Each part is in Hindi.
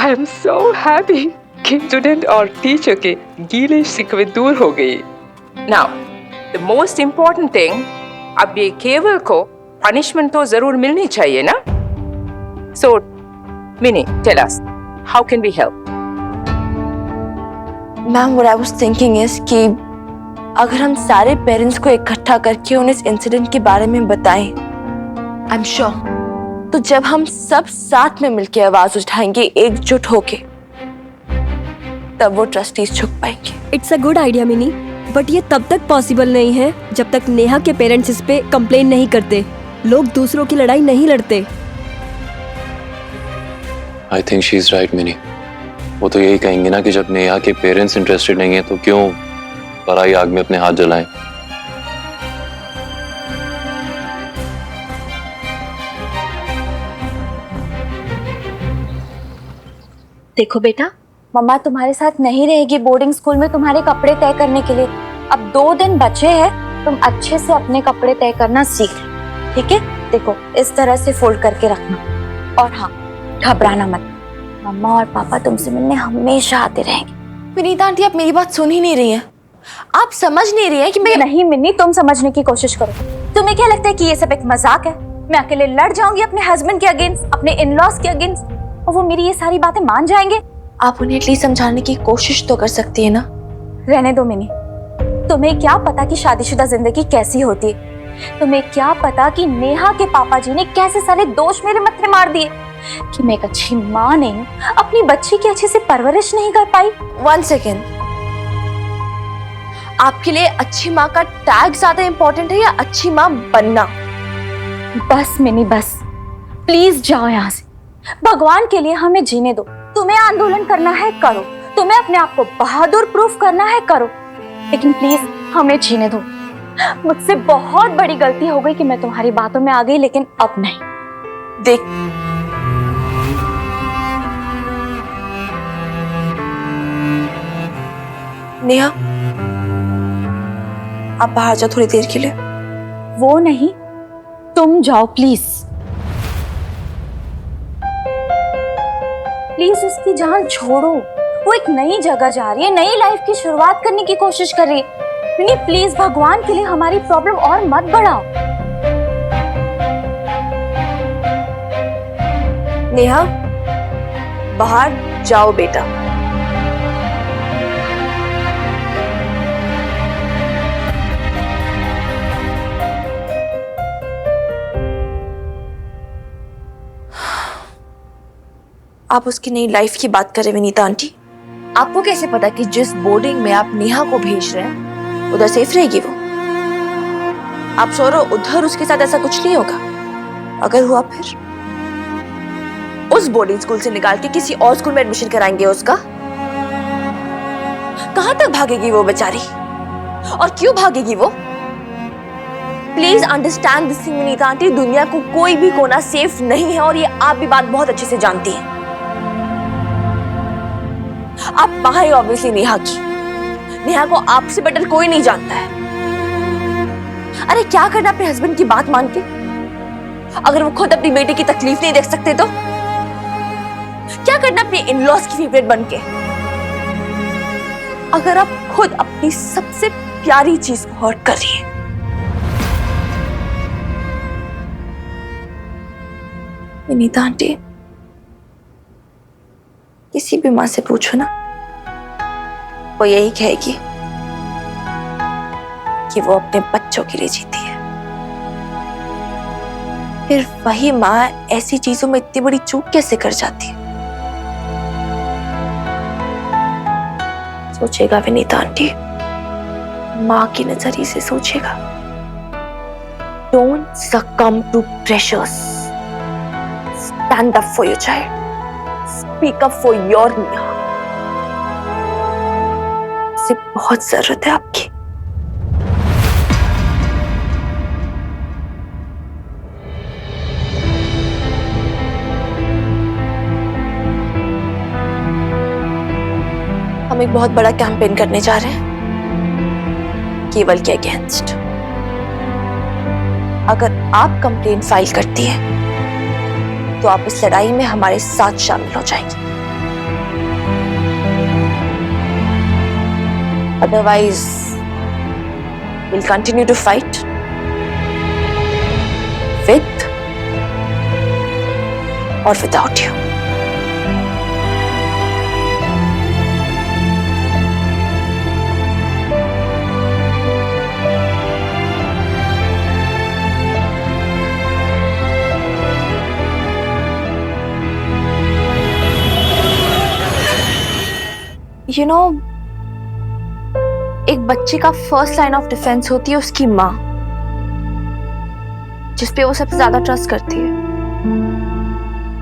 आई एम सो हैप्पी कि स्टूडेंट और टीचर के गीले शिकवे दूर हो गए। Now the most important thing, अब ये केवल को पनिशमेंट तो जरूर मिलनी चाहिए ना। So Mini, tell us, how can we help? Ma'am, what I was thinking is कि अगर हम सारे पेरेंट्स को इकट्ठा करके उन्हें इस इंसिडेंट के बारे में बताएं, आई एम श्योर, तो जब हम सब साथ में मिलकर आवाज उठाएंगे एकजुट होके, तब वो ट्रस्टीज झुक पाएंगे। It's a good idea mini, but ये तब तक पॉसिबल नहीं है जब तक नेहा के पेरेंट्स इस पे कंप्लेन नहीं करते। लोग दूसरों की लड़ाई नहीं लड़ते। I think she is right mini. वो तो यही कहेंगे ना कि जब नेहा के पेरेंट्स इंटरेस्टेड नहीं है तो क्यों पराई आग में अपने हाथ जलाएं। देखो बेटा, मम्मा तुम्हारे साथ नहीं रहेगी बोर्डिंग स्कूल में तुम्हारे कपड़े तय करने के लिए। अब 2 दिन बचे हैं, तुम अच्छे से अपने कपड़े तय करना सीख लो, ठीक है? देखो, इस तरह से फोल्ड करके रखना। और हाँ, घबराना मत, मम्मा और पापा तुमसे मिलने हमेशा आते रहेंगे। विनीता आंटी, आप मेरी बात सुन ही नहीं रही हैं। आप समझ नहीं रही हैं कि मैं नहीं मिन्नी, तुम समझने की कोशिश करो। तुम्हें क्या लगता है कि ये सब एक मजाक है? मैं अकेले लड़ जाऊंगी अपने हस्बैंड के अगेंस्ट, अपने इन-लॉज के अगेंस्ट, और वो मेरी ये सारी बातें मान जाएंगे? आप उन्हें एटलीस्ट समझाने की कोशिश तो कर सकती है ना। रहने दो मिनी, तुम्हें क्या पता कि शादीशुदा जिंदगी कैसी होती है? तुम्हें क्या पता कि नेहा के पापा जी ने कैसे सारे दोष मेरे मत्थे मार दिए कि मैं एक अच्छी माँ नहीं हूँ, अपनी बच्ची की अच्छे से परवरिश नहीं कर पाई। 1 सेकेंड, आपके लिए अच्छी माँ का टैग ज्यादा इंपॉर्टेंट है या अच्छी माँ बनना? बस मिनी बस, प्लीज जाओ यहाँ से। भगवान के लिए हमें जीने दो। तुम्हें आंदोलन करना है करो, तुम्हें अपने आप को बहादुर प्रूफ करना है करो, लेकिन प्लीज हमें जीने दो। मुझसे बहुत बड़ी गलती हो गई कि मैं तुम्हारी बातों में आ गई, लेकिन अब नहीं। देख, नेहा, आप बाहर जाओ थोड़ी देर के लिए। वो नहीं, तुम जाओ प्लीज। प्लीज उसकी जान छोड़ो, वो एक नई जगह जा रही है, नई लाइफ की शुरुआत करने की कोशिश कर रही है। प्लीज भगवान के लिए हमारी प्रॉब्लम और मत बढ़ाओ। नेहा, बाहर जाओ बेटा। आप उसकी नई लाइफ की बात करें विनीता आंटी। आपको कैसे पता कि जिस बोर्डिंग में आप नेहा को भेज रहे हैं उधर सेफ रहेगी वो? आप सोचो उधर उसके साथ ऐसा कुछ नहीं होगा। अगर हुआ फिर उस बोर्डिंग स्कूल से निकाल के किसी और स्कूल में एडमिशन कराएंगे उसका। कहां तक भागेगी वो बेचारी, और क्यों भागेगी वो? Please understand this thing Vinita aunty, दुनिया को कोई भी कोना सेफ नहीं है, और ये आप भी बात बहुत अच्छे से जानती हैं। आप मां है ऑब्वियसली नेहा की, नेहा को आपसे बेटर कोई नहीं जानता है। अरे क्या करना अपने हस्बैंड की बात मान के? अगर वो खुद अपनी बेटी की तकलीफ नहीं देख सकते तो क्या करना अपने इन-लॉज की फेवरेट बनके? अगर आप खुद अपनी सबसे प्यारी चीज को हर्ट कर रही है। विनीता आंटी, किसी भी माँ से पूछो ना, वो यही कहेगी कि वो अपने बच्चों के लिए जीती है। फिर वही माँ ऐसी चीजों में इतनी बड़ी चूक कैसे कर जाती है? सोचेगा विनीता आंटी, माँ के नजरिए से सोचेगा। Don't succumb to pressures. Stand up for your child. Speak up for your Neha. इसे बहुत जरूरत है आपकी। हम एक बहुत बड़ा कैंपेन करने जा रहे हैं केवल के अगेंस्ट। अगर आप कंप्लेंट फाइल करती हैं तो आप इस लड़ाई में हमारे साथ शामिल हो जाएंगी। Otherwise, we'll continue to fight with or without you. You know, एक बच्चे का फर्स्ट लाइन ऑफ डिफेंस होती है उसकी माँ, जिसपे वो सबसे ज्यादा ट्रस्ट करती है।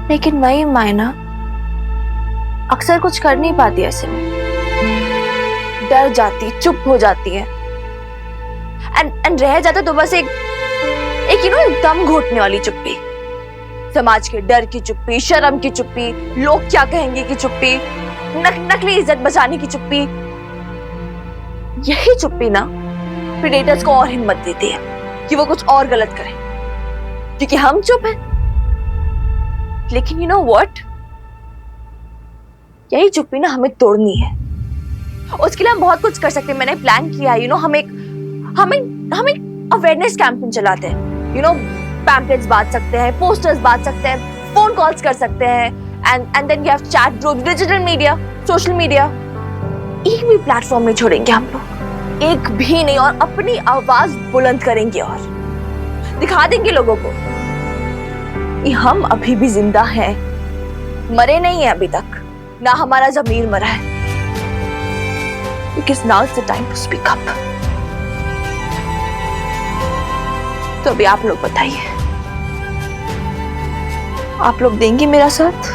लेकिन वही माँ ना अक्सर कुछ कर नहीं पाती ऐसे में, डर जाती, चुप हो जाती है, एंड रह जाता तो बस एक दम घोटने वाली चुप्पी, समाज के डर की चुप्पी, शर्म की चुप्पी, लोग क्या कहेंगे की चुप्पी, नकली इज्जत बचाने की चुप्पी। यही चुप्पी ना प्रेडेटर्स को और हिम्मत देती है कि वो कुछ और गलत करें, क्योंकि हम चुप हैं। लेकिन यू नो व्हाट, यही चुप्पी ना हमें तोड़नी है। उसके लिए हम बहुत कुछ कर सकते हैं। मैंने प्लान किया है, हम एक अवेयरनेस कैंपेन चलाते हैं। पैम्पलेट्स बांट सकते हैं, पोस्टर्स बांट सकते हैं, फोन कॉल्स कर सकते हैं, and then we have chat groups, digital media, social media. एक भी प्लेटफॉर्म नहीं छोड़ेंगे हम लोग, एक भी नहीं, और अपनी आवाज बुलंद करेंगे और दिखा देंगे लोगों को कि हम अभी भी जिंदा हैं, मरे नहीं हैं अभी तक, ना हमारा ज़मीर मरा है। Because now is the time to speak up. तो अभी आप लोग बताइए, आप लोग देंगे मेरा साथ?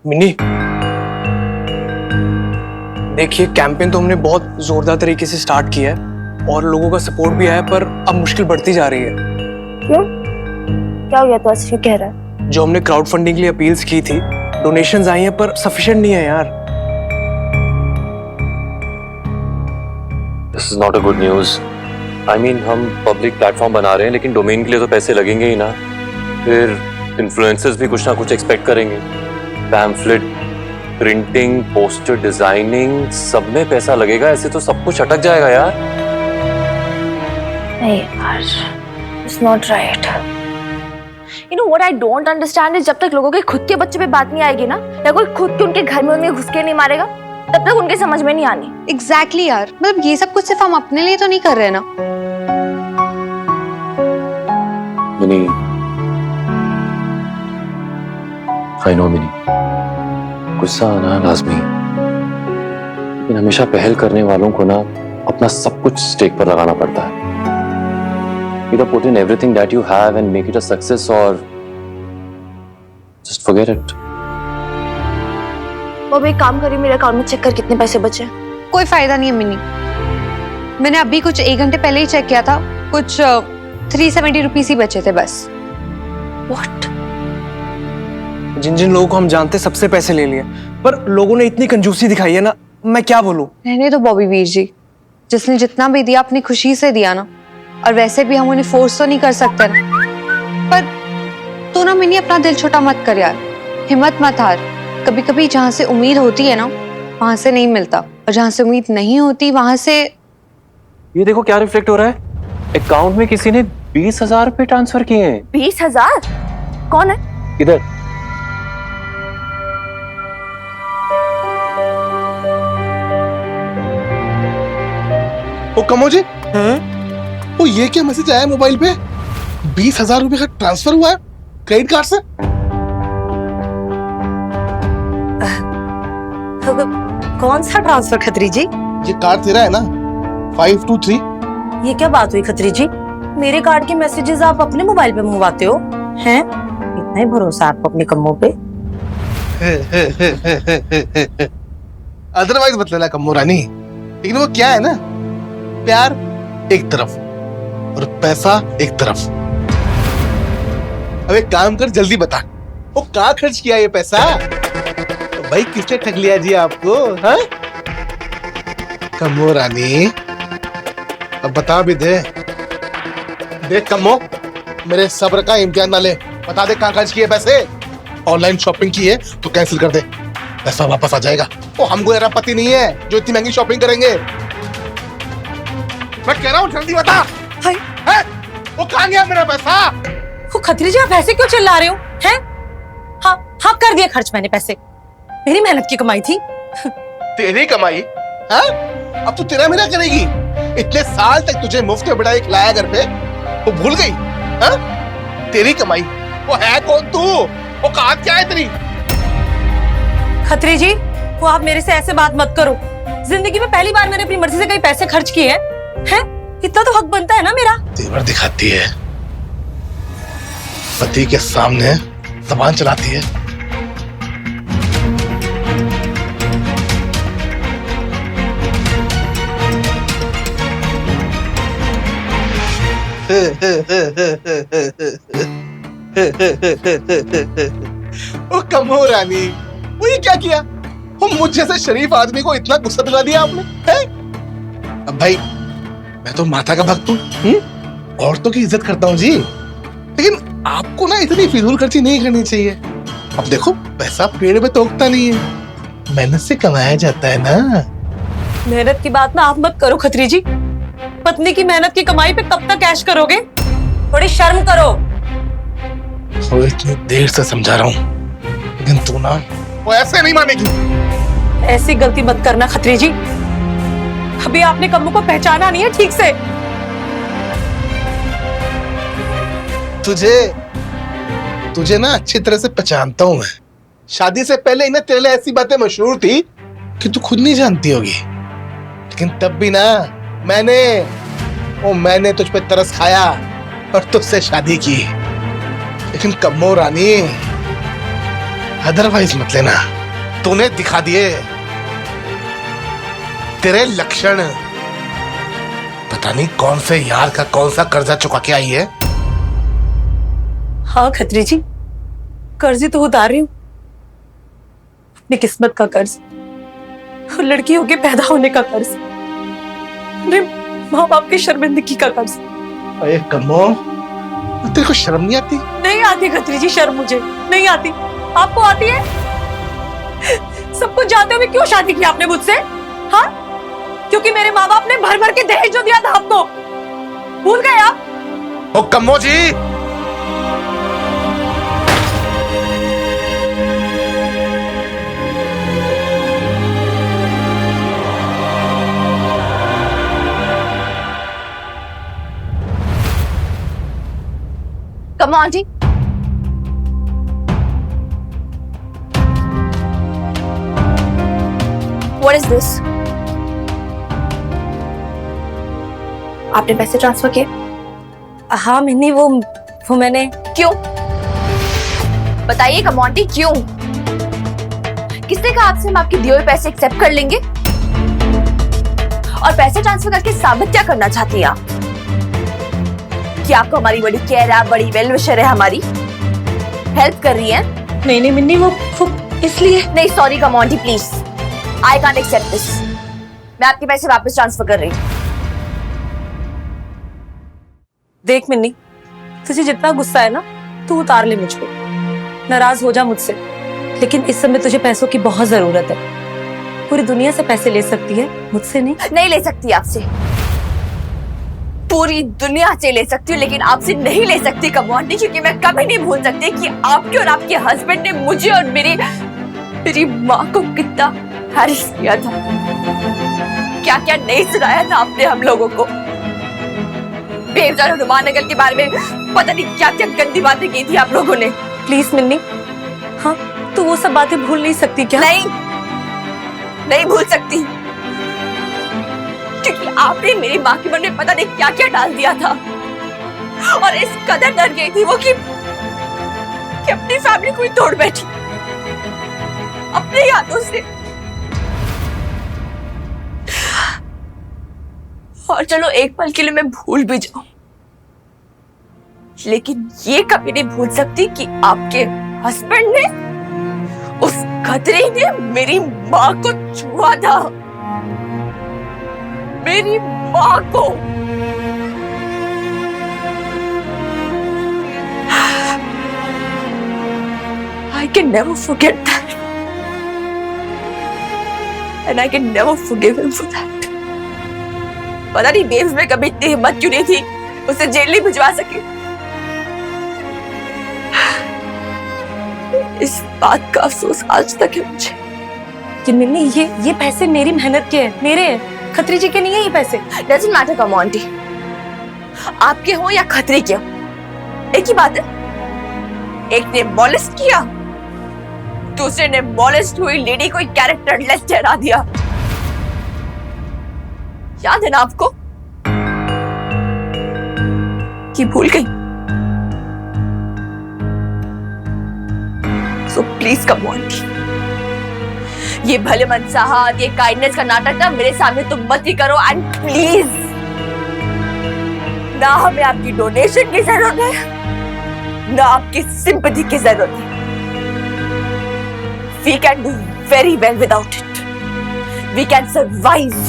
मिनी, देखिए कैंपेन तो हमने बहुत जोरदार तरीके से स्टार्ट किया है और लोगों का सपोर्ट भी आया, पर अब मुश्किल बढ़ती जा रही है। क्यों? क्या हो गया? तो ऐसे कह रहा है? जो हमने क्राउड फंडिंग के लिए अपील्स की थी, डोनेशंस आई हैं पर सफिशिएंट नहीं है यार। This is not a good news. I mean, हम पब्लिक प्लेटफॉर्म बना रहे हैं, लेकिन डोमेन के लिए तो पैसे लगेंगे ही ना। फिर इन्फ्लुएंसर्स भी कुछ ना कुछ एक्सपेक्ट करेंगे। पैम्फलेट, प्रिंटिंग, पोस्टर डिजाइनिंग, सब में पैसा लगेगा। ऐसे तो सब कुछ अटक जाएगा यार। नहीं यार, it's not right. You know what I don't understand is जब तक लोगों के खुद के बच्चे पे बात नहीं आएगी ना, या कोई खुद के उनके घर में उन्हें घुस के नहीं मारेगा, तब तक उनके समझ में नहीं आनी। एग्जैक्टली यार, मतलब ये सब कुछ सिर्फ हम अपने लिए तो नहीं कर रहे ना। मिनी, आई नो मिनी, गुस्सा आना लाजमी, लेकिन हमेशा पहल करने वालों को ना अपना सब कुछ स्टेक पर लगाना पड़ता है। Either put in everything that you have and make it a success, or just forget it. वो भी एक काम करिए, मेरे अकाउंट में चेक कर कितने पैसे बचे। कोई फायदा नहीं है मिनी, मैंने अभी कुछ 1 घंटे पहले ही चेक किया था, कुछ 370 रुपीस ही बचे थे बस। What? जिन जिन लोगों को हम जानते हैं सबसे पैसे ले लिए, पर लोगों ने इतनी कंजूसी दिखाई है ना, मैं क्या बोलूं। रहने दो बॉबी वीर जी, जिसने जितना भी दिया अपनी खुशी से दिया ना, और वैसे भी हम उन्हें फोर्स तो नहीं कर सकते ना। पर तू ना मिनी अपना दिल छोटा मत कर यार, हिम्मत मत हार। कभी कभी जहाँ से उम्मीद होती है ना, वहां से नहीं मिलता, और जहाँ से उम्मीद नहीं होती वहां से। ये देखो क्या रिफ्लेक्ट हो रहा है। अकाउंट में किसी ने 20,000 रुपए ट्रांसफर किए हैं। 20,000? कौन है? इधर। ओ कमो जी, ओ ये क्या मैसेज आया मोबाइल पे? 20,000 रुपए का ट्रांसफर हुआ है क्रेडिट कार्ड से। कौन सा ट्रांसफर खत्री जी? ये कार्ड तेरा है ना, 523। ये क्या बात हुई खत्री जी? मेरे कार्ड के मैसेजेस आप अपने मोबाइल पे मंगवाते हो हैं? इतना ही भरोसा आपको अपने कम्मों पे? अदरवाइज बत लेना कम्मो रानी, लेकिन वो क्या है ना, प्यार एक तरफ और पैसा एक तरफ। अब एक काम कर, जल्दी बता, वो कहाँ खर्च किया ये पैसा? तो भाई किसने ठग लिया जी आपको? हाँ कम्मो रानी, अब बता भी दे। देख कम्मो, मेरे सब्र का इम्तिहान ना ले, बता दे कहाँ खर्च किए पैसे। ऑनलाइन शॉपिंग की है तो कैंसिल कर दे, पैसा वापस आ जाएगा। वो हमको यार पति नहीं है जो इतनी महंगी शॉपिंग करेंगे। मैं कह रहा हूँ जल्दी बता। हाय, वो कहाँ गया मेरा पैसा? वो खत्री जी आप ऐसे क्यों चिल्ला रहे हो हैं? हाँ हाँ, कर दिए खर्च मैंने पैसे, मेरी मेहनत की कमाई थी। तेरी कमाई? हाँ, अब तू तेरा मेरा करेगी? इतने साल तक तुझे मुफ्त में बिठाए खिलाया घर पे, वो भूल गई? हाँ, तेरी कमाई। वो है कौन तू? वो कहाँ क्या है तेरी? खत्री जी, वो आप मेरे से ऐसे बात मत करो। जिंदगी में पहली बार मैंने अपनी मर्जी से कई पैसे खर्च किए हैं। इतना तो हक बनता है ना मेरा। तेवर दिखाती है, पति के सामने जबान चलाती है। ओ कमो रानी, वो ये क्या किया? वो मुझ जैसे शरीफ आदमी को इतना गुस्सा दिला दिया आपने? अब भाई मैं तो माता का भक्त हूँ, औरतों की इज्जत करता हूँ जी, लेकिन आपको ना इतनी फिजूल खर्ची नहीं करनी चाहिए। अब देखो पैसा पेड़ पे तोड़ता नहीं है, मेहनत से कमाया जाता है ना। मेहनत की बात ना आप मत करो खत्री जी, पत्नी की मेहनत की कमाई पे कब तक ऐश करोगे? थोड़ी शर्म करो। वो इतनी देर से समझा रहा हूँ, लेकिन तू ना वो ऐसे नहीं मानेगी। ऐसी गलती मत करना खत्री जी, अभी आपने कम्मों को पहचाना नहीं है ठीक से। तुझे ना अच्छी तरह से पहचानता हूं मैं। शादी से पहले इन्हें तेरे लिए ऐसी बातें मशहूर थी कि तू खुद नहीं जानती होगी, लेकिन तब भी ना मैंने तुझ पे तरस खाया और तुझसे शादी की। लेकिन कम्मो रानी, अदरवाइज मत लेना, तूने दिखा दिए तेरे लक्षण। पता नहीं कौन से यार का कौन सा कर्जा चुका के आई है। हाँ खत्री जी, कर्ज तो उतार रही हूँ, अपनी किस्मत का कर्ज, लड़की होके पैदा होने का कर्ज। माँ बाप की शर्मिंदगी का कर्ज। अरे कमो, तेरे को शर्म नहीं आती? नहीं आती खत्री जी शर्म, मुझे नहीं आती। आपको आती है? सब कुछ जानते हुए क्यों शादी की आपने मुझसे? हाँ, क्योंकि मेरे माँ बाप ने भर भर के दहेज जो दिया था आपको, भूल गए आप? ओ कमो जी, कम ऑन जी। What is this? आपने पैसे ट्रांसफर किए? हाँ मिन्नी, वो मैंने। क्यों बताइए कमौंटी, क्यों? किसने कहा आपसे हम आपके दिए हुए पैसे एक्सेप्ट कर लेंगे? और पैसे ट्रांसफर करके साबित क्या करना चाहती हैं आप? कि आपको हमारी बड़ी केयर है, बड़ी वेल विशर है, हमारी हेल्प कर रही है? नहीं मिन्नी, वो इसलिए नहीं, सॉरी कमौंटी, please I can't accept this. मैं आपके पैसे वापस ट्रांसफर कर रही हूँ। देख मिन्नी, तुझे जितना गुस्सा है ना तू उतार ले मुझ पे, नाराज हो जा मुझसे, लेकिन इस समय तुझे पैसों की बहुत जरूरत है। पूरी दुनिया से पैसे ले सकती है, मुझसे नहीं। नहीं ले सकती आपसे, पूरी दुनिया से ले सकती हूँ, लेकिन आपसे नहीं ले सकती कमौंटी, क्योंकि मैं कभी नहीं भूल सकती कि आपके और आपके हस्बैंड ने मुझे और मेरी माँ को कितना हैरेस किया था। क्या क्या नहीं सुनाया था आपने हम लोगों को। बेवजह हनुमान नगर के बारे में पता नहीं क्या क्या गंदी बातें की थी आप लोगों ने। प्लीज मिन्नी, हाँ तू वो सब बातें भूल नहीं सकती क्या? नहीं भूल सकती, क्योंकि आपने मेरी माँ के मन में पता नहीं क्या क्या डाल दिया था, और इस कदर डर गई थी वो कि अपनी फैमिली को ही तोड़ बैठी अपने यादों से। और चलो एक पल के लिए मैं भूल भी जाऊं, लेकिन ये कभी नहीं भूल सकती कि आपके हस्बैंड ने, उस खतरे ने मेरी माँ को छुआ था, मेरी माँ को। I can never forget that, and I can never forgive him for that. पता नहीं बेब्स में कभी इतनी हिम्मत क्यों नहीं थी उसे जेल नहीं भिजवा सके। इस बात का अफसोस आज तक है मुझे कि मिन्नी ये पैसे मेरी मेहनत के हैं, मेरे हैं, खत्री जी के नहीं है ये पैसे। Doesn't matter कमौंटी, आपके हो या खतरे के हो, एक ही बात है। एक ने मॉलेस्ट किया, दूसरे ने मॉलेस्ट हुई लेडी को कैरेक्टरलेस ठहरा दिया। याद है ना आपको कि भूल गई? सो प्लीज कमौंटी, ये भले मनसाहत, ये काइंडनेस का नाटक ना मेरे सामने तुम मत ही करो। एंड प्लीज, ना हमें आपकी डोनेशन की जरूरत है, ना आपकी सिंपैथी की जरूरत है। We can do very well without it. We can survive.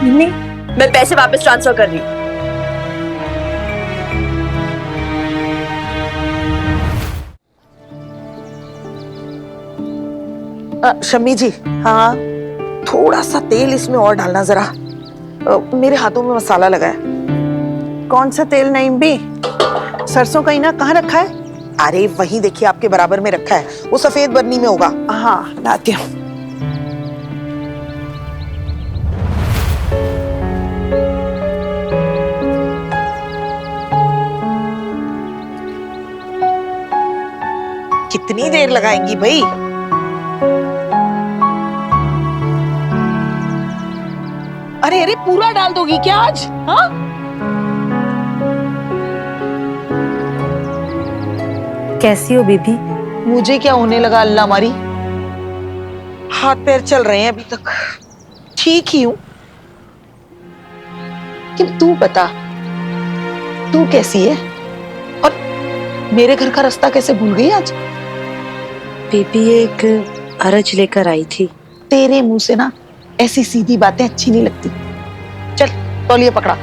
Minni, मैं पैसे वापस ट्रांसफर कर रही हूँ। शम्मी जी, हाँ थोड़ा सा तेल इसमें और डालना जरा, मेरे हाथों में मसाला लगा है। कौन सा तेल नईम भी? सरसों का ही ना? कहाँ रखा है? अरे वहीं देखिए, आपके बराबर में रखा है, वो सफेद बर्नी में होगा। हाँ लाती हूँ। कितनी देर लगाएंगी भाई? अरे अरे पूरा डाल दोगी क्या आज? हाँ कैसी हो बीबी? मुझे क्या होने लगा, अल्लाह मारी। हाथ पैर चल रहे हैं अभी तक, ठीक ही हूं। कि तू बता, तू कैसी है और मेरे घर का रास्ता कैसे भूल गई आज? बीबी, एक अर्ज लेकर आई थी। तेरे मुंह से ना ऐसी सीधी बातें अच्छी नहीं लगती। चल तौलिया पकड़ा।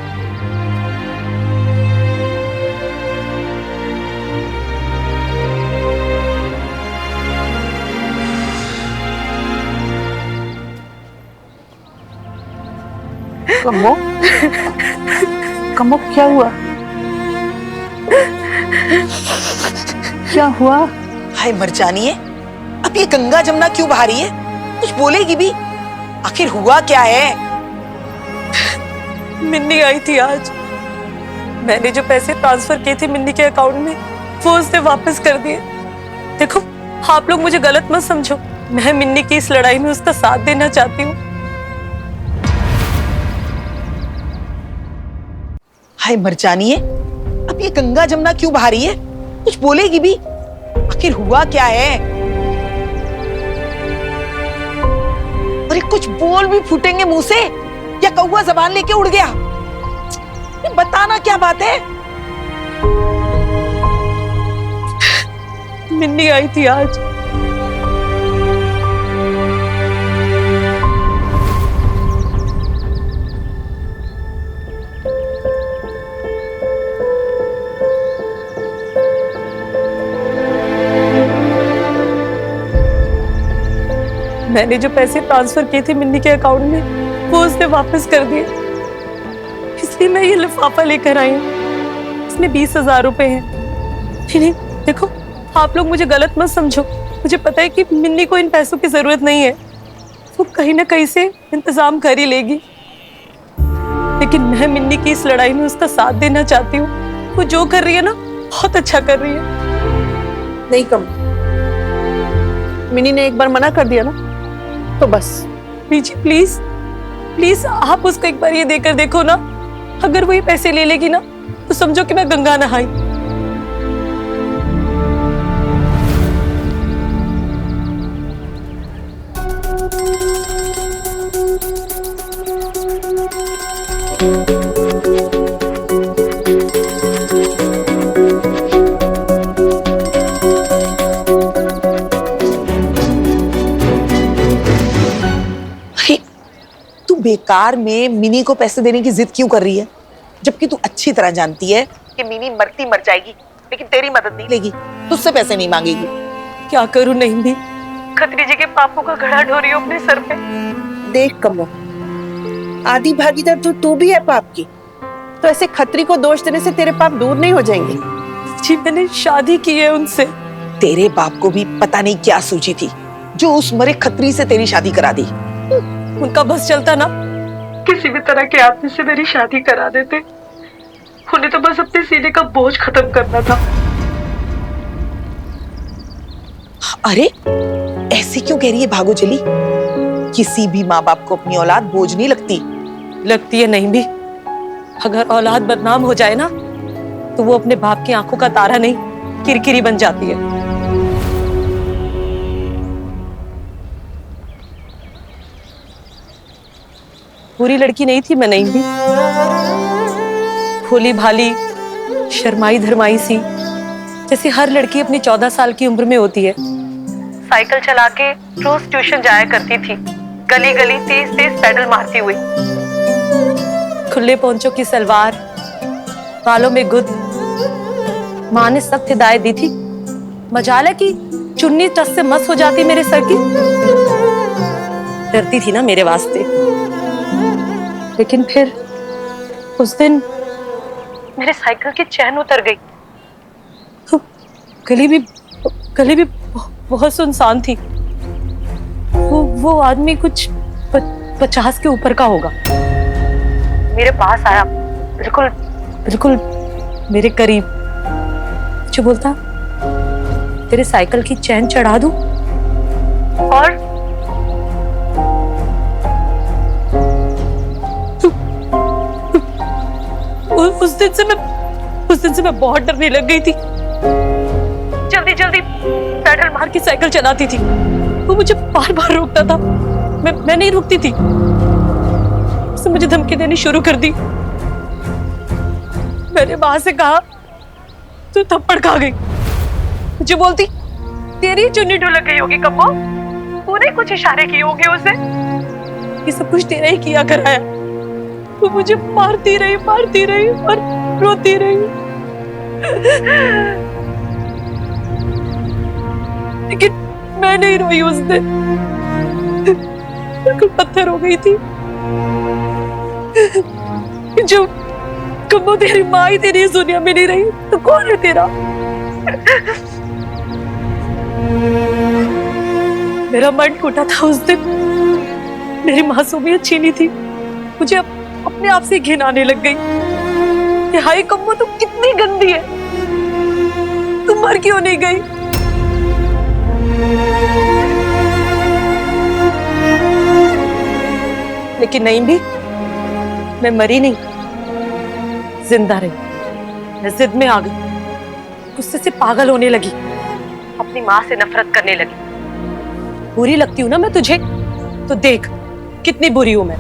कमो, कमो क्या हुआ? क्या हुआ? हाय मर जानी है, अब ये गंगा जमुना क्यों बहा रही है? कुछ बोलेगी भी? आखिर हुआ क्या है? मिन्नी आई थी आज। मैंने जो पैसे ट्रांसफर किए थे मिन्नी के अकाउंट में वो उसने वापस कर दिए। देखो आप लोग मुझे गलत मत समझो, मैं मिन्नी की इस लड़ाई में उसका साथ देना चाहती हूँ। हाय मर जानी है, अब ये गंगा जमुना क्यों बहा रही है? कुछ बोलेगी भी? आखिर हुआ क्या है? अरे कुछ बोल भी फूटेंगे मुंह से या कौवा जबान लेके उड़ गया? ये बताना क्या बात है? मिन्नी आई थी आज। मैंने जो पैसे ट्रांसफर किए थे मिन्नी के अकाउंट में वो उसने वापस कर दिए, इसलिए मैं ये लिफाफा लेकर आई हूँ। इसमें 20,000 रुपए हैं। नहीं देखो आप लोग मुझे गलत मत समझो, मुझे पता है कि मिन्नी को इन पैसों की जरूरत नहीं है, वो कहीं ना कहीं से इंतजाम कर ही लेगी, लेकिन मैं मिन्नी की इस लड़ाई में उसका साथ देना चाहती हूँ। वो जो कर रही है ना बहुत अच्छा कर रही है। नहीं कम, मिनी ने एक बार मना कर दिया ना तो बस। बीजी प्लीज प्लीज आप उसको एक बार ये देकर देखो ना, अगर वो ये पैसे ले लेगी ना तो समझो कि मैं गंगा नहाई। बेकार में मिनी को पैसे देने की जिद क्यों कर रही है, जबकि तू अच्छी तरह जानती है कि मिनी मरती मर जाएगी लेकिन तेरी मदद नहीं लेगी, तुझसे पैसे नहीं मांगेगी। क्या करूं नहीं भी, खत्री जी के पापों का घड़ा ढो रही हूं अपने सर पे। देख कमो, आधी भागीदार तो तू भी है पाप की, तो ऐसे खत्री को दोष देने से तेरे पाप दूर नहीं हो जाएंगे। जी मैंने शादी की है उनसे। तेरे बाप को भी पता नहीं क्या सूझी थी जो उस मरे खत्री से तेरी शादी करा दी। उनका बस चलता ना, किसी भी तरह के आदमी से मेरी शादी करा देते। उन्हें तो बस अपने सीने का बोझ खत्म करना था। अरे ऐसे क्यों कह रही है भागो चली? किसी भी माँ बाप को अपनी औलाद बोझ नहीं लगती। लगती है नहीं भी, अगर औलाद बदनाम हो जाए ना तो वो अपने बाप की आंखों का तारा नहीं किरकिरी बन जाती है। पूरी लड़की नहीं थी मैं नहीं भी, भोली भाली शर्माई धर्माई सी, जैसे हर लड़की अपनी 14 साल की उम्र में होती है। साइकिल चला के रोज ट्यूशन जाया करती थी, गली गली तेज तेज पैडल मारती हुई। खुले पोंचों की सलवार, बालों में गुद। माँ ने सख्त हिदायत दी थी, मजाल है कि चुन्नी टस से मस हो जाती मेरे सर की। डरती थी ना मेरे वास्ते। लेकिन फिर उस दिन मेरे साइकिल की चैन उतर गई। गली भी बहुत सुनसान थी। वो आदमी कुछ 50 के ऊपर का होगा। मेरे पास आया, बिल्कुल मेरे करीब। जो बोलता, तेरे साइकिल की चैन चढ़ा दूं? और उस दिन से मैं बहुत डरने लग गई थी। जल्दी पैडल मार के साइकिल चलाती थी। वो मुझे बार रोकता था, मैं नहीं रुकती थी। उसने मुझे धमकी देनी शुरू कर दी। मैंने वहां से कहा, तू थप्पड़ खा गई। मुझे बोलती, तेरी चुन्नी ढुलक गई होगी कप्पो, तूने कुछ इशारे किए होंगे उसे। ये सब कुछ तेरा ही किया कराया। तू मुझे मारती रही और रोती रही। लेकिन मैं नहीं रोई उस दिन, बिल्कुल पत्थर हो गई थी। जो कम्मो तेरी माँ ही तेरी इस दुनिया में नहीं रही तो कौन है तेरा? मेरा मन टूटा था उस दिन। मेरी मासूमियत छीनी थी। मुझे अपने आप से घिन आने लग गई। हाय कम्मो, तुम कितनी गंदी है। तुम मर क्यों नहीं गई? लेकिन नहीं भी, मैं मरी नहीं, जिंदा रही। मैं जिद में आ गई, गुस्से से पागल होने लगी, अपनी माँ से नफरत करने लगी। बुरी लगती हूँ ना मैं तुझे? तो देख कितनी बुरी हूं मैं।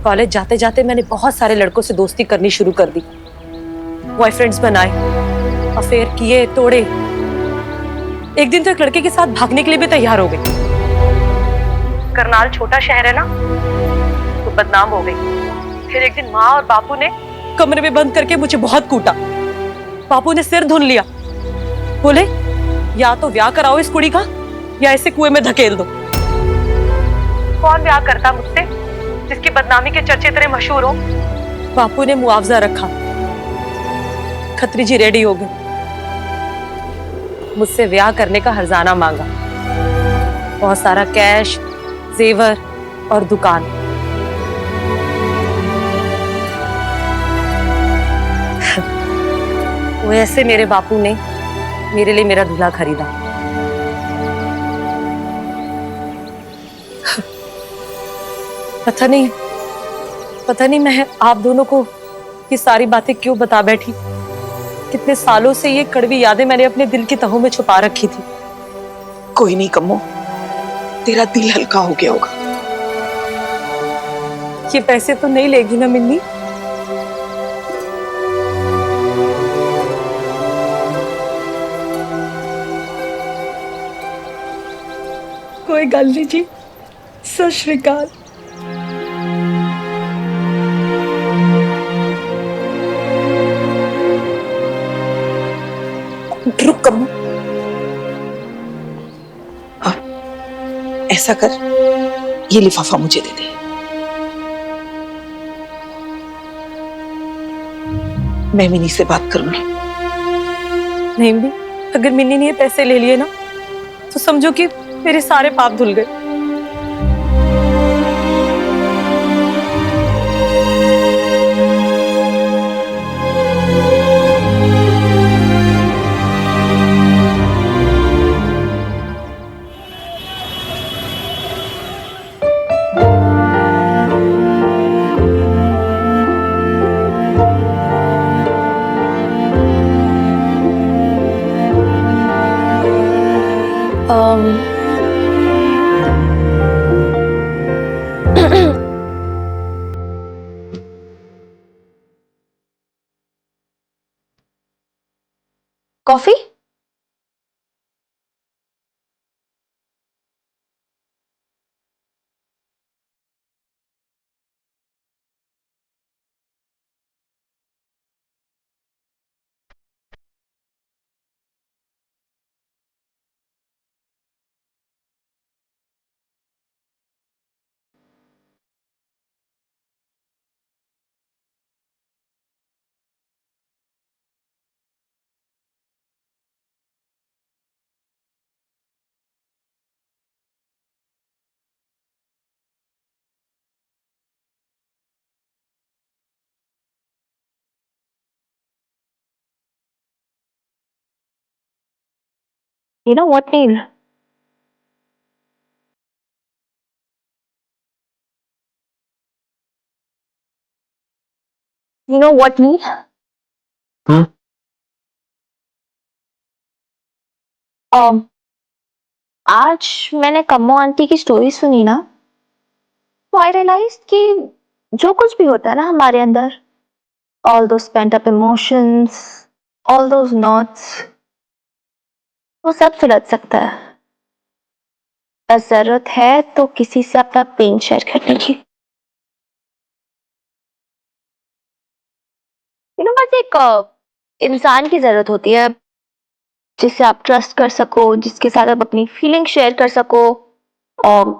कॉलेज जाते जाते मैंने बहुत सारे लड़कों से दोस्ती करनी शुरू कर दी। बॉयफ्रेंड्स बनाए, अफेयर किए, तोड़े। एक दिन तो एक लड़के के साथ भागने के लिए भी तैयार हो गई। करनाल छोटा शहर है ना, तो बदनाम हो गई। फिर एक दिन माँ और बापू ने कमरे में बंद करके मुझे बहुत कूटा। बापू ने सिर धुन लिया, बोले या तो ब्याह कराओ इस कुड़ी का या इसे कुएं में धकेल दो। कौन ब्याह करता मुझसे जिसकी बदनामी के चर्चे इतने मशहूर हो? बापू ने मुआवजा रखा। खत्री जी रेडी हो गए, मुझसे ब्याह करने का हर्जाना मांगा। बहुत सारा कैश, जेवर और दुकान। वैसे मेरे बापू ने मेरे लिए मेरा दूल्हा खरीदा। पता नहीं मैं आप दोनों को ये सारी बातें क्यों बता बैठी। कितने सालों से ये कड़वी यादें मैंने अपने दिल की तहों में छुपा रखी थी। कोई नहीं कम्मो, तेरा दिल हल्का हो गया होगा। ये पैसे तो नहीं लेगी ना मिन्नी? कोई गल नहीं जी, सत श्री अकाल। रुक कम्मो, ऐसा कर, ये लिफाफा मुझे दे दे। मैं मिनी से बात करूंगी। नहीं भी, अगर मिन्नी ने ये पैसे ले लिए ना तो समझो कि मेरे सारे पाप धुल गए। Coffee? You know what, Neil? You know what, Neil? आज मैंने कम्मो आंटी की स्टोरी सुनी ना, तो आई रियलाइज कि जो कुछ भी होता है ना हमारे अंदर, all those pent up emotions, all those knots, वो सब सुलझ सकता है। जरूरत है तो किसी से अपना पेन शेयर करने की। बस एक इंसान की जरूरत होती है जिससे आप ट्रस्ट कर सको, जिसके साथ आप अपनी फीलिंग शेयर कर सको, और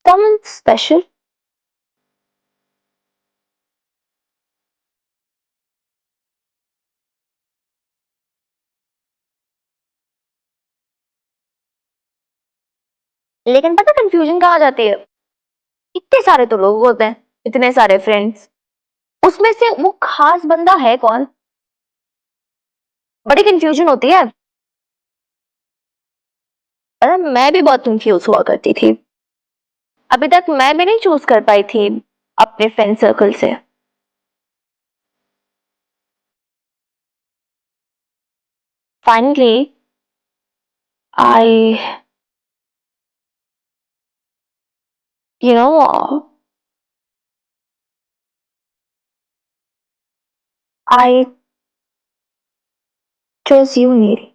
someone special। लेकिन पता कंफ्यूजन कहाँ जाती है, इतने सारे तो लोग होते हैं, इतने सारे फ्रेंड्स, उसमें से वो खास बंदा है कौन? बड़ी कंफ्यूजन होती है। पता मैं भी बहुत कंफ्यूज हुआ करती थी, अभी तक मैं भी नहीं चूज कर पाई थी अपने फ्रेंड सर्कल से। Finally I you know I chose you, Neil।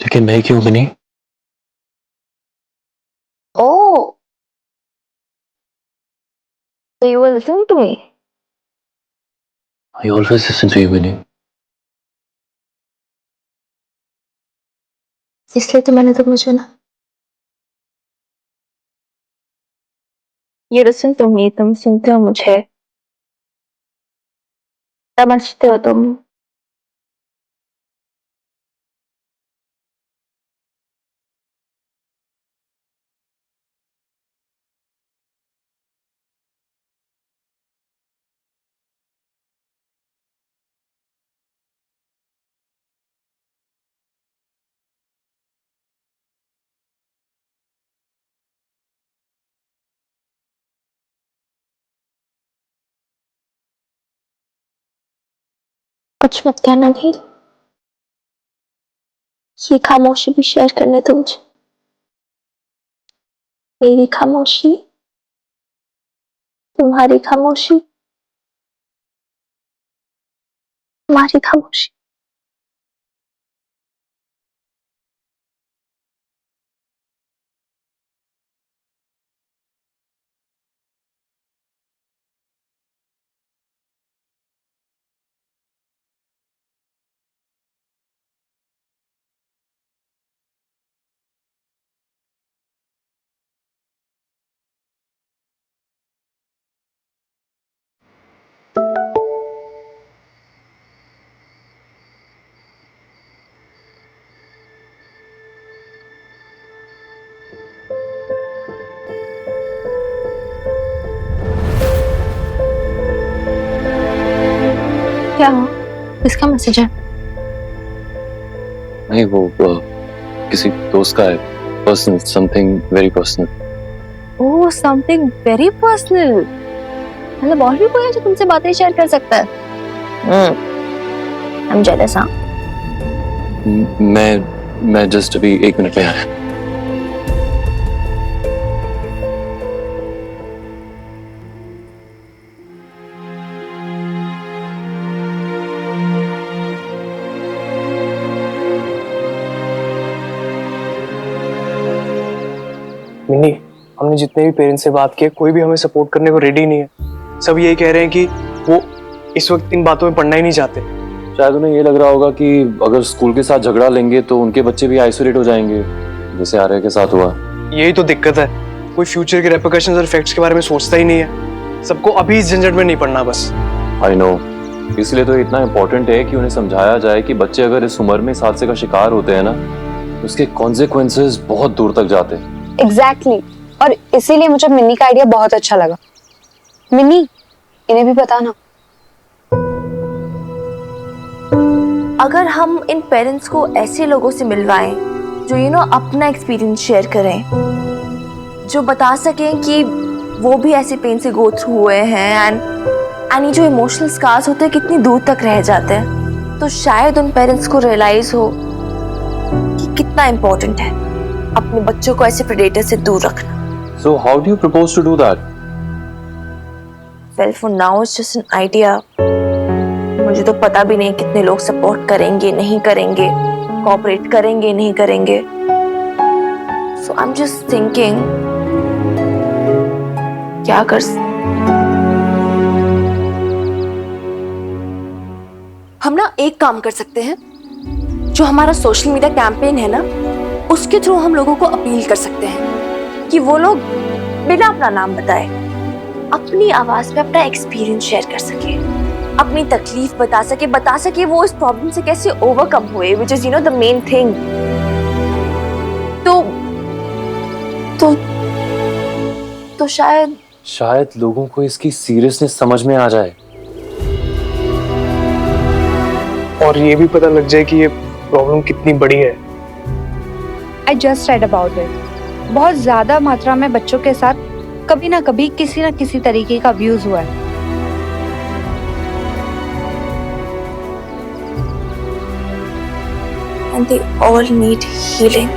लेकिन मैं क्यों बनी? Oh, so you will listen to me? I always listen to you, Winnie. इसलिए तो मैंने तुमको चुना। You listen to me, तुम सुनते हो मुझे, समझते हो तुम। कुछ मत कहना नील, ये खामोशी भी शेयर करने दो मुझे। मेरी खामोशी, तुम्हारी खामोशी, तुम्हारी खामोशी। क्या हुआ? किसका मैसेज है? नहीं, वो किसी दोस्त का है, पर्सनल, समथिंग वेरी पर्सनल। ओह, समथिंग वेरी पर्सनल। मतलब और भी कोई है जो तुमसे बातें शेयर कर सकता है? I'm jealous, हाँ? मैं जस्ट अभी 1 मिनट में आया। मिनी, हमने जितने भी पेरेंट्स से बात की, कोई भी हमें सपोर्ट करने को रेडी नहीं है। सब यही कह रहे हैं कि वो इस वक्त इन बातों में पढ़ना ही नहीं चाहते। शायद उन्हें ये लग रहा होगा कि अगर स्कूल के साथ झगड़ा लेंगे तो उनके बच्चे भी आइसोलेट हो जाएंगे, जैसे आर्या के साथ हुआ। यही तो दिक्कत है, कोई फ्यूचर के रेपरकशंस और इफेक्ट्स के बारे में सोचता ही नहीं है। सबको अभी इस झंझट में नहीं पड़ना बस। आई नो, इसलिए तो इतना इम्पोर्टेंट है कि उन्हें समझाया जाए कि बच्चे अगर इस उम्र में इस हादसे का शिकार होते हैं ना, तो उसके कॉन्सिक्वेंसेस बहुत दूर तक जाते हैं। एग्जैक्टली, और इसीलिए मुझे मिन्नी का आइडिया बहुत अच्छा लगा। मिन्नी, इन्हें भी बताना। अगर हम इन पेरेंट्स को ऐसे लोगों से मिलवाएं जो अपना एक्सपीरियंस शेयर करें, जो बता सकें कि वो भी ऐसे पेन से गो थ्रू हुए हैं एंड ये जो इमोशनल स्कार्स होते हैं कितनी दूर तक रह जाते हैं, तो शायद उन पेरेंट्स को रियलाइज हो कि कितना इम्पोर्टेंट है अपने बच्चों को ऐसे प्रेडेटर से दूर रखना। So how do you propose to do that? Well, for now it's just an idea. मुझे तो पता भी नहीं कितने लोग सपोर्ट करेंगे नहीं करेंगे, कोऑपरेट करेंगे नहीं करेंगे। So I'm just thinking क्या कर हम ना एक काम कर सकते हैं, जो हमारा सोशल मीडिया कैंपेन है ना, उसके थ्रू हम लोगों को अपील कर सकते हैं कि वो लोग बिना अपना नाम बताए अपनी आवाज पे अपना एक्सपीरियंस शेयर कर सके, अपनी तकलीफ बता सके वो इस प्रॉब्लम से कैसे ओवरकम हुए, which is the main thing. तो शायद लोगों को इसकी सीरियसनेस समझ में आ जाए और ये भी पता लग जाए कि ये प्रॉब्लम कितनी बड़ी है। I just read about it. बहुत ज्यादा मात्रा में बच्चों के साथ कभी ना कभी किसी ना किसी तरीके का अब्यूज हुआ है। and they all need healing,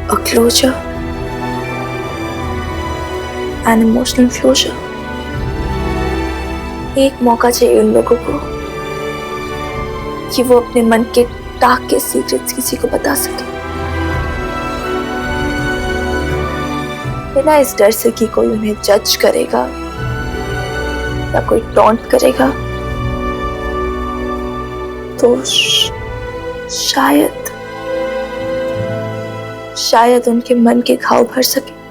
a closure, an emotional closure. एक मौका चाहिए उन लोगों को कि वो अपने मन के डार्क के सीक्रेट्स किसी को बता सके, बिना इस डर से कि कोई उन्हें जज करेगा या कोई टॉन्ट करेगा। तो शायद उनके मन के घाव भर सके।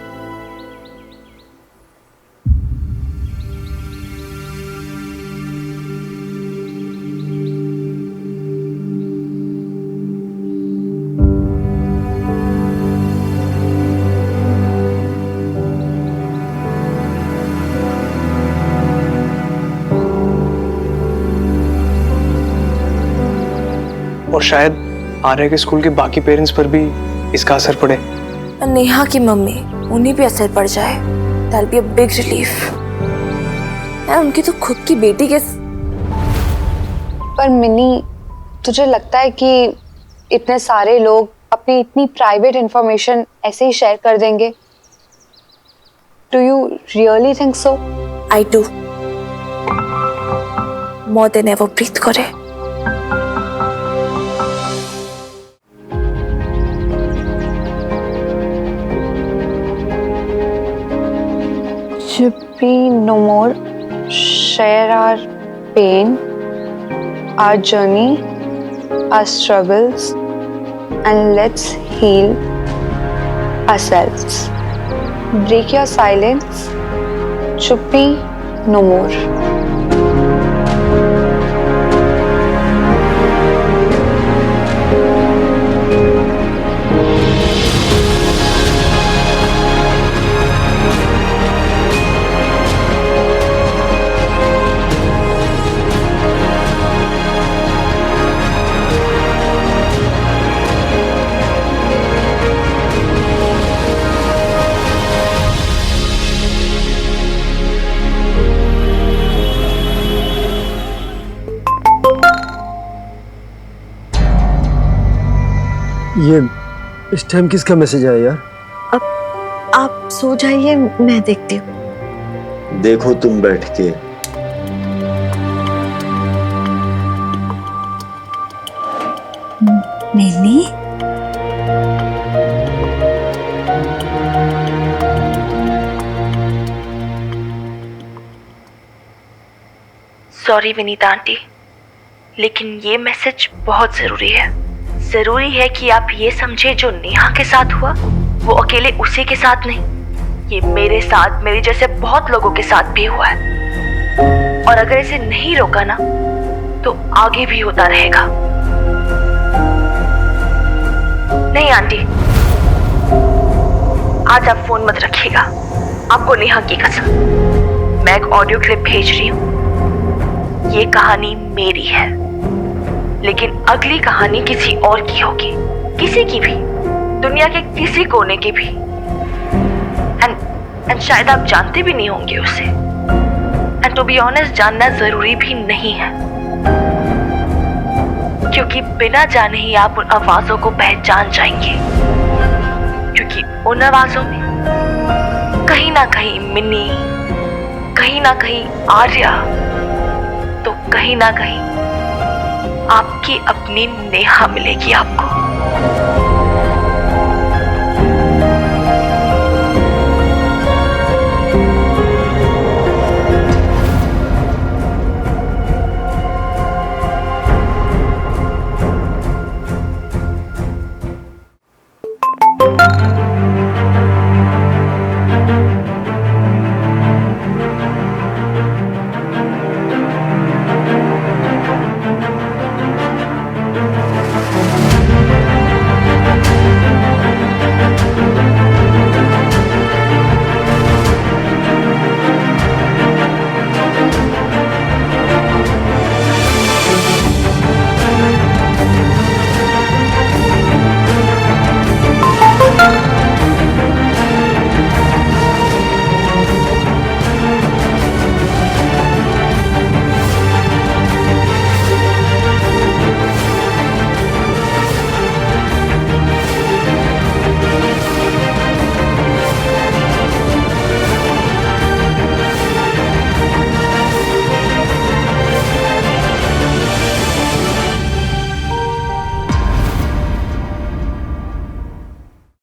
और शायद आर्या के स्कूल के बाकी पेरेंट्स पर भी इसका असर पड़े। नेहा की मम्मी, उन्हें भी असर पड़ जाए, that'll be a big relief। यार उनकी तो खुद की बेटी के। पर मिनी, तुझे लगता है कि इतने सारे लोग अपनी इतनी प्राइवेट इंफॉर्मेशन ऐसे ही शेयर कर देंगे? Do you really think so? I do, more than ever breathe करे। Be no more, share our pain, our journey, our struggles, and let's heal ourselves. Break your silence, Chuppi no more. ये इस टाइम किसका मैसेज आया यार? आप सो जाइए, मैं देखती हूँ। देखो तुम बैठ के। मिनी, सॉरी विनीता आंटी, लेकिन ये मैसेज बहुत जरूरी है। जरूरी है कि आप ये समझे, जो नेहा के साथ हुआ वो अकेले उसी के साथ नहीं, ये मेरे साथ, मेरे जैसे बहुत लोगों के साथ भी हुआ है। और अगर इसे नहीं रोका ना तो आगे भी होता रहेगा। नहीं आंटी, आज आप फोन मत रखिएगा, आपको नेहा की कसम। मैं एक ऑडियो क्लिप भेज रही हूँ। ये कहानी मेरी है, लेकिन अगली कहानी किसी और की होगी, किसी की भी, दुनिया के किसी कोने की भी। एंड शायद आप जानते भी नहीं होंगे उसे। एंड टू बी ऑनेस्ट, जानना जरूरी भी नहीं है, क्योंकि बिना जाने ही आप उन आवाजों को पहचान जाएंगे। क्योंकि उन आवाजों में कहीं ना कहीं मिन्नी, कहीं ना कहीं आर्या, तो कहीं ना कहीं आपकी अपनी नेहा मिलेगी आपको।